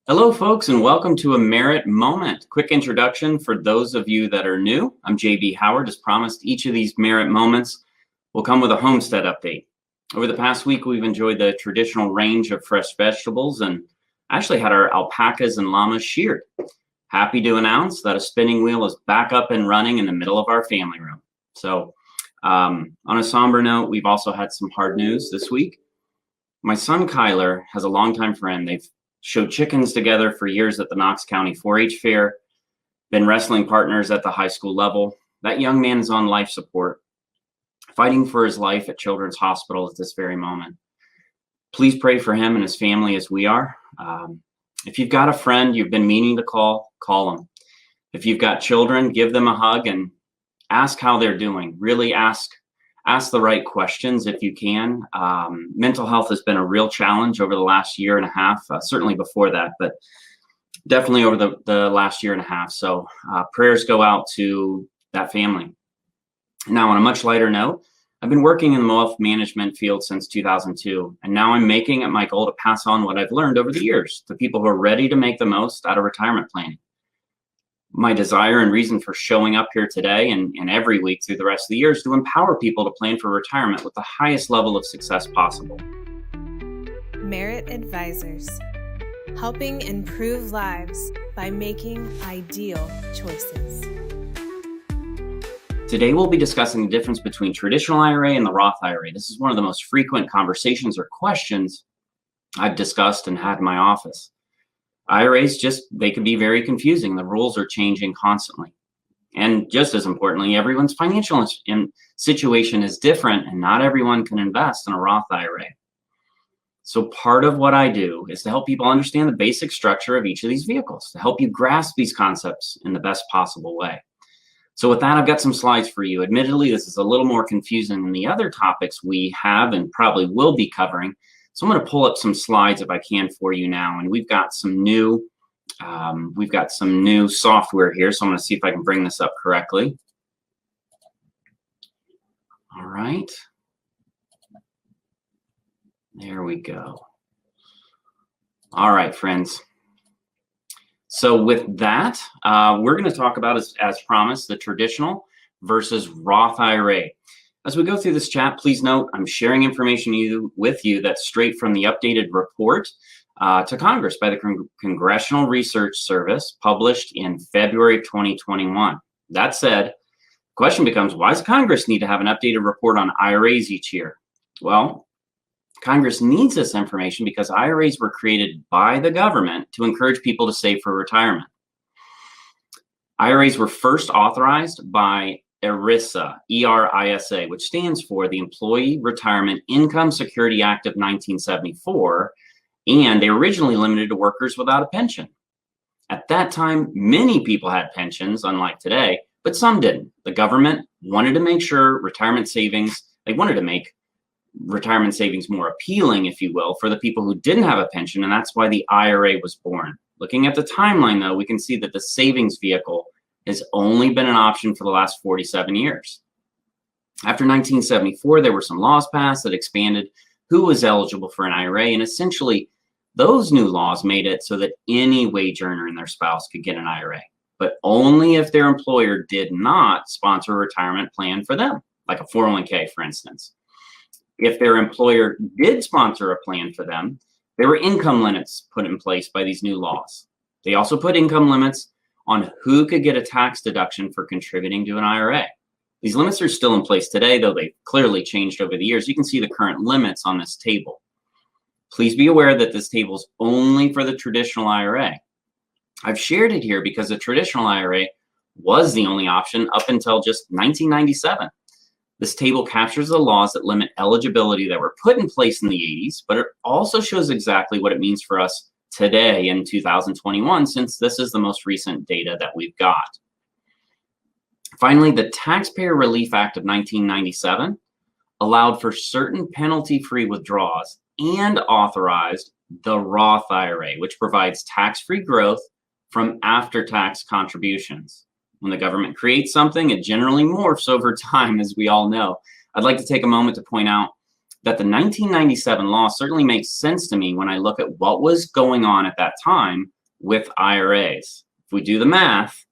Hello, folks, and welcome to a Merit Moment. Quick introduction for those of you that are new. I'm JB Howard. As promised, each of these Merit Moments will come with a homestead update. Over the past week, we've enjoyed the traditional range of fresh vegetables and actually had our alpacas and llamas sheared. Happy to announce that a spinning wheel is back up and running in the middle of our family room. So on a somber note, we've also had some hard news this week. My son Kyler has a longtime friend. They've showed chickens together for years at the Knox County 4-H fair, been wrestling partners at the high school level. That young man is on life support, fighting for his life at Children's Hospital at this very moment. Please pray for him and his family as we are. If you've got a friend you've been meaning to call them. If you've got children, give them a hug and ask how they're doing. Really ask the right questions if you can. Mental health has been a real challenge over the last year and a half, certainly before that, but definitely over the last year and a half. So prayers go out to that family. Now, on a much lighter note, I've been working in the wealth management field since 2002, and now I'm making it my goal to pass on what I've learned over the years to people who are ready to make the most out of retirement planning. My desire and reason for showing up here today and every week through the rest of the year is to empower people to plan for retirement with the highest level of success possible. Merit Advisors, helping improve lives by making ideal choices. Today, we'll be discussing the difference between traditional IRA and the Roth IRA. This is one of the most frequent conversations or questions I've discussed and had in my office. IRAs they can be very confusing. The rules are changing constantly. And just as importantly, everyone's financial situation is different and not everyone can invest in a Roth IRA. So part of what I do is to help people understand the basic structure of each of these vehicles, to help you grasp these concepts in the best possible way. So with that, I've got some slides for you. Admittedly, this is a little more confusing than the other topics we have and probably will be covering. So I'm going to pull up some slides if I can for you now, and we've got some new software here. So I'm going to see if I can bring this up correctly. All right, there we go. All right, friends. So with that, we're going to talk about, as promised, the traditional versus Roth IRA. As we go through this chat, please note I'm sharing information with you that's straight from the updated report to Congress by the Congressional Research Service published in February of 2021. That said, the question becomes, why does Congress need to have an updated report on IRAs each year? Well, Congress needs this information because IRAs were created by the government to encourage people to save for retirement. IRAs were first authorized by ERISA, E-R-I-S-A, which stands for the Employee Retirement Income Security Act of 1974, and they were originally limited to workers without a pension. At that time, many people had pensions, unlike today, but some didn't. The government wanted to make sure they wanted to make retirement savings more appealing, if you will, for the people who didn't have a pension, and that's why the IRA was born. Looking at the timeline, though, we can see that the savings vehicle has only been an option for the last 47 years. After 1974, there were some laws passed that expanded who was eligible for an IRA, and essentially those new laws made it so that any wage earner and their spouse could get an IRA, but only if their employer did not sponsor a retirement plan for them, like a 401k, for instance. If their employer did sponsor a plan for them, there were income limits put in place by these new laws. They also put income limits on who could get a tax deduction for contributing to an IRA. These limits are still in place today, though they've clearly changed over the years. You can see the current limits on this table. Please be aware that this table is only for the traditional IRA. I've shared it here because the traditional IRA was the only option up until just 1997. This table captures the laws that limit eligibility that were put in place in the 80s, but it also shows exactly what it means for us today in 2021, since this is the most recent data that we've got. Finally, the Taxpayer Relief Act of 1997 allowed for certain penalty-free withdrawals and authorized the Roth IRA, which provides tax-free growth from after-tax contributions. When the government creates something, it generally morphs over time, as we all know. I'd like to take a moment to point out that the 1997 law certainly makes sense to me when I look at what was going on at that time with IRAs. If we do the math,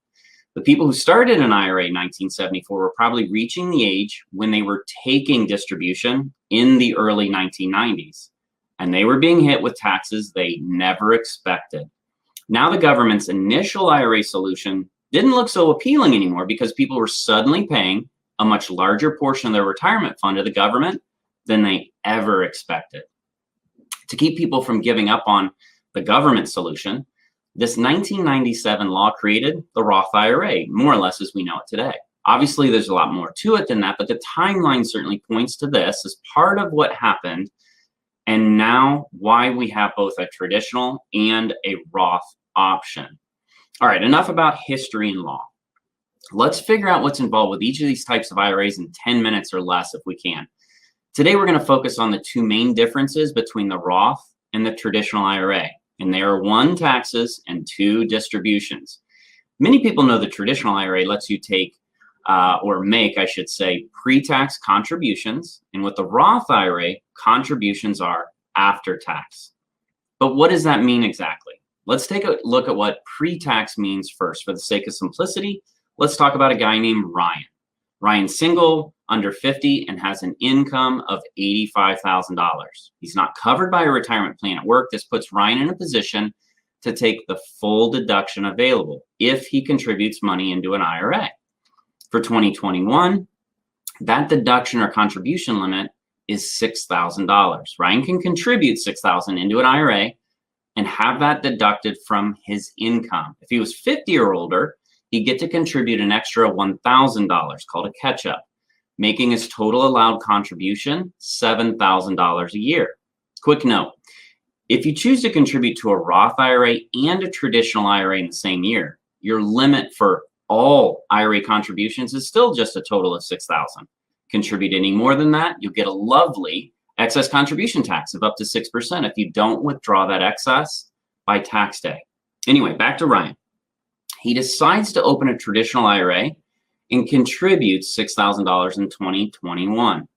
the people who started an IRA in 1974 were probably reaching the age when they were taking distribution in the early 1990s, and they were being hit with taxes they never expected. Now the government's initial IRA solution didn't look so appealing anymore because people were suddenly paying a much larger portion of their retirement fund to the government than they ever expected. To keep people from giving up on the government solution, this 1997 law created the Roth IRA, more or less as we know it today. Obviously, there's a lot more to it than that, but the timeline certainly points to this as part of what happened, and now why we have both a traditional and a Roth option. All right, enough about history and law. Let's figure out what's involved with each of these types of IRAs in 10 minutes or less if we can. Today, we're going to focus on the two main differences between the Roth and the traditional IRA. And they are 1, taxes, and 2, distributions. Many people know the traditional IRA lets you take or make, I should say, pre-tax contributions. And with the Roth IRA, contributions are after tax. But what does that mean exactly? Let's take a look at what pre-tax means first. For the sake of simplicity, let's talk about a guy named Ryan. Ryan's single, under 50, and has an income of $85,000. He's not covered by a retirement plan at work. This puts Ryan in a position to take the full deduction available if he contributes money into an IRA. For 2021, that deduction or contribution limit is $6,000. Ryan can contribute $6,000 into an IRA and have that deducted from his income. If he was 50 or older, he'd get to contribute an extra $1,000 called a catch-up, making his total allowed contribution $7,000 a year. Quick note, if you choose to contribute to a Roth IRA and a traditional IRA in the same year, your limit for all IRA contributions is still just a total of $6,000. Contribute any more than that, you'll get a lovely excess contribution tax of up to 6% if you don't withdraw that excess by tax day. Anyway, back to Ryan. He decides to open a traditional IRA and contributes $6,000 in 2021.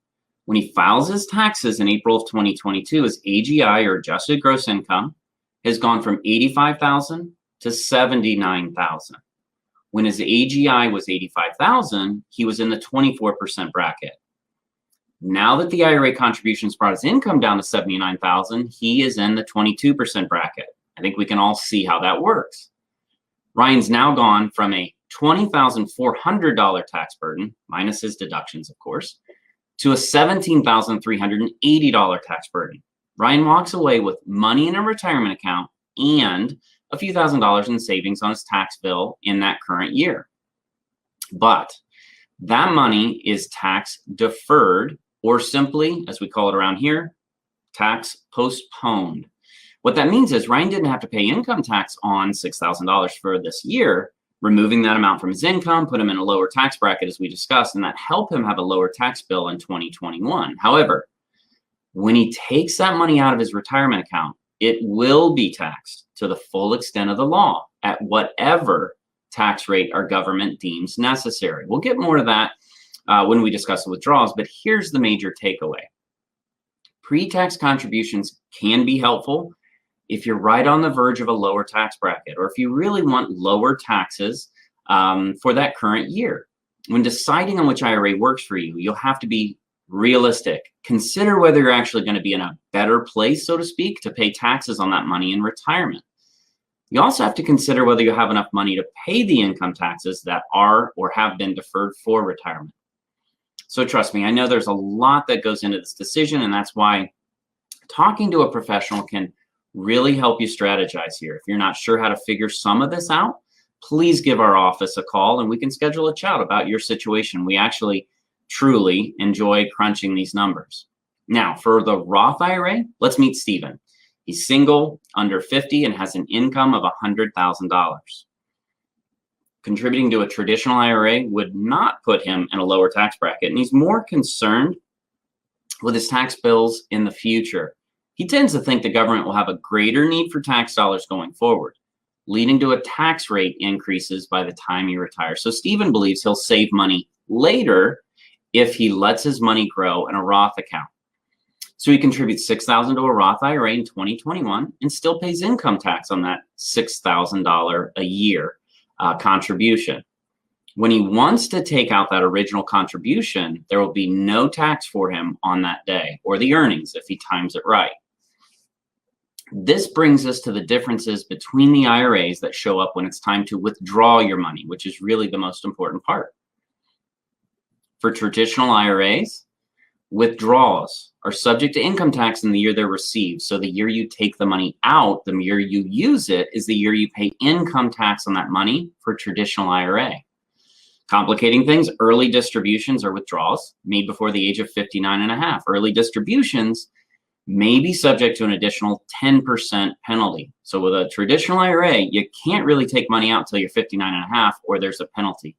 When he files his taxes in April of 2022, his AGI, or adjusted gross income, has gone from $85,000 to $79,000. When his AGI was $85,000, he was in the 24% bracket. Now that the IRA contributions brought his income down to $79,000, he is in the 22% bracket. I think we can all see how that works. Ryan's now gone from a $20,400 tax burden, minus his deductions, of course, to a $17,380 tax burden. Ryan walks away with money in a retirement account and a few $1,000s in savings on his tax bill in that current year. But that money is tax deferred, or simply, as we call it around here, tax postponed. What that means is Ryan didn't have to pay income tax on $6,000 for this year, removing that amount from his income, put him in a lower tax bracket as we discussed, and that helped him have a lower tax bill in 2021. However, when he takes that money out of his retirement account, it will be taxed to the full extent of the law at whatever tax rate our government deems necessary. We'll get more to that when we discuss the withdrawals, but here's the major takeaway. Pre-tax contributions can be helpful if you're right on the verge of a lower tax bracket, or if you really want lower taxes for that current year. When deciding on which IRA works for you, you'll have to be realistic. Consider whether you're actually going to be in a better place, so to speak, to pay taxes on that money in retirement. You also have to consider whether you have enough money to pay the income taxes that are or have been deferred for retirement. So trust me, I know there's a lot that goes into this decision, and that's why talking to a professional can really help you strategize here. If you're not sure how to figure some of this out, please give our office a call and we can schedule a chat about your situation. We actually truly enjoy crunching these numbers. Now, for the Roth IRA, let's meet Stephen. He's single, under 50, and has an income of $100,000. Contributing to a traditional IRA would not put him in a lower tax bracket, and he's more concerned with his tax bills in the future. He tends to think the government will have a greater need for tax dollars going forward, leading to a tax rate increases by the time he retires. So Stephen believes he'll save money later if he lets his money grow in a Roth account. So he contributes $6,000 to a Roth IRA in 2021 and still pays income tax on that $6,000 a year contribution. When he wants to take out that original contribution, there will be no tax for him on that day, or the earnings if he times it right. This brings us to the differences between the IRAs that show up when it's time to withdraw your money, which is really the most important part. For traditional IRAs, withdrawals are subject to income tax in the year they're received. So the year you take the money out, the year you use it, is the year you pay income tax on that money for traditional IRA. Complicating things, early distributions or withdrawals made before the age of 59 and a half. Early distributions may be subject to an additional 10% penalty. So with a traditional IRA, you can't really take money out until you're 59 and a half, or there's a penalty.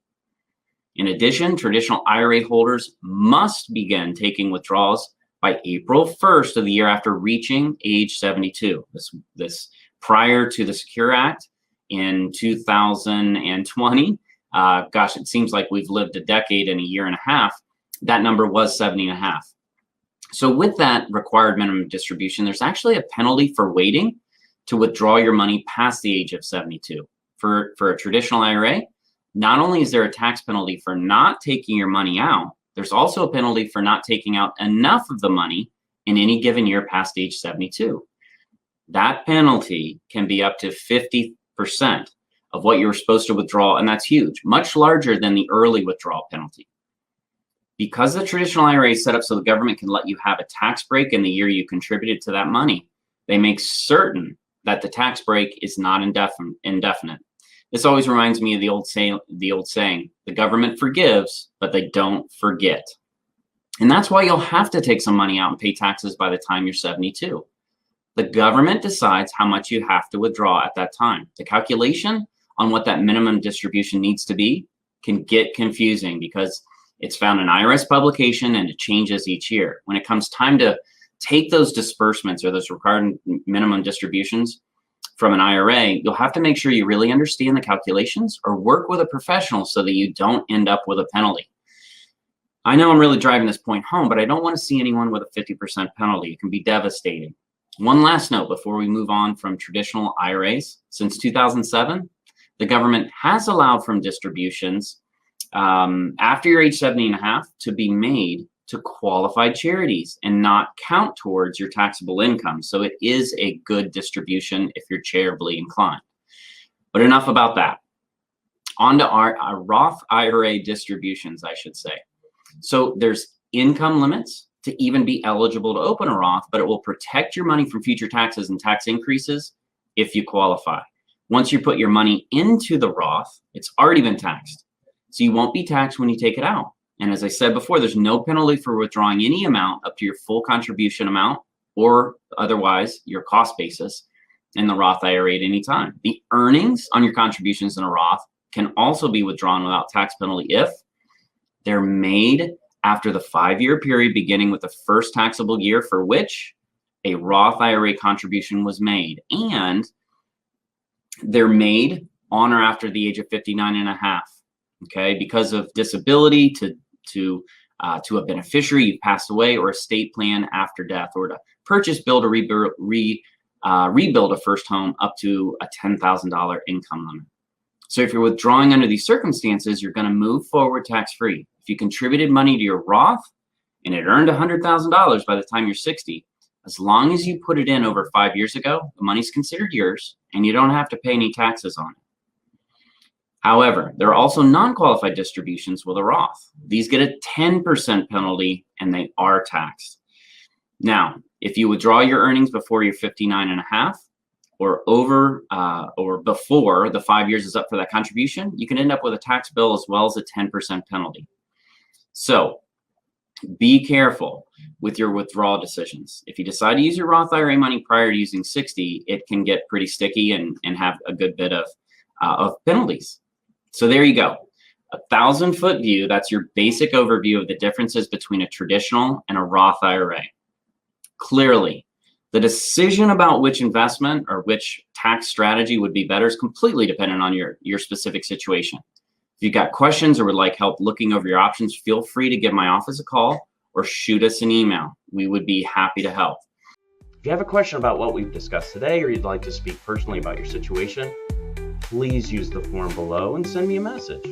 In addition, traditional IRA holders must begin taking withdrawals by April 1st of the year after reaching age 72. This prior to the Secure Act in 2020. Gosh, it seems like we've lived a decade and a year and a half. That number was 70 and a half. So with that required minimum distribution, there's actually a penalty for waiting to withdraw your money past the age of 72. For a traditional IRA, not only is there a tax penalty for not taking your money out, there's also a penalty for not taking out enough of the money in any given year past age 72. That penalty can be up to 50% of what you were supposed to withdraw, and that's huge, much larger than the early withdrawal penalty. Because the traditional IRA is set up so the government can let you have a tax break in the year you contributed to that money, they make certain that the tax break is not indefinite. This always reminds me of the old saying, the government forgives, but they don't forget. And that's why you'll have to take some money out and pay taxes by the time you're 72. The government decides how much you have to withdraw at that time. The calculation on what that minimum distribution needs to be can get confusing because it's found in IRS publication and it changes each year. When it comes time to take those disbursements or those required minimum distributions from an IRA, you'll have to make sure you really understand the calculations or work with a professional so that you don't end up with a penalty. I know I'm really driving this point home, but I don't want to see anyone with a 50% penalty. It can be devastating. One last note before we move on from traditional IRAs. Since 2007, the government has allowed from distributions after your age 70 and a half to be made to qualified charities and not count towards your taxable income. So it is a good distribution if you're charitably inclined. But enough about that. On to our Roth IRA distributions, I should say. So there's income limits to even be eligible to open a Roth, but it will protect your money from future taxes and tax increases if you qualify. Once you put your money into the Roth, it's already been taxed. So you won't be taxed when you take it out. And as I said before, there's no penalty for withdrawing any amount up to your full contribution amount or otherwise your cost basis in the Roth IRA at any time. The earnings on your contributions in a Roth can also be withdrawn without tax penalty if they're made after the 5-year period beginning with the first taxable year for which a Roth IRA contribution was made, and they're made on or after the age of 59 and a half. Okay, because of disability to a beneficiary, you've passed away, or estate plan after death, or to purchase, build, or rebuild a first home up to a $10,000 income limit. So if you're withdrawing under these circumstances, you're going to move forward tax-free. If you contributed money to your Roth and it earned $100,000 by the time you're 60, as long as you put it in over 5 years ago, the money's considered yours and you don't have to pay any taxes on it. However, there are also non-qualified distributions with a Roth. These get a 10% penalty and they are taxed. Now, if you withdraw your earnings before you're 59 and a half or before the 5 years is up for that contribution, you can end up with a tax bill as well as a 10% penalty. So be careful with your withdrawal decisions. If you decide to use your Roth IRA money prior to using 60, it can get pretty sticky and have a good bit of penalties. So there you go. 1,000-foot view. That's your basic overview of the differences between a traditional and a Roth IRA. Clearly, the decision about which investment or which tax strategy would be better is completely dependent on your specific situation. If you've got questions or would like help looking over your options, feel free to give my office a call or shoot us an email. We would be happy to help. If you have a question about what we've discussed today, or you'd like to speak personally about your situation, please use the form below and send me a message.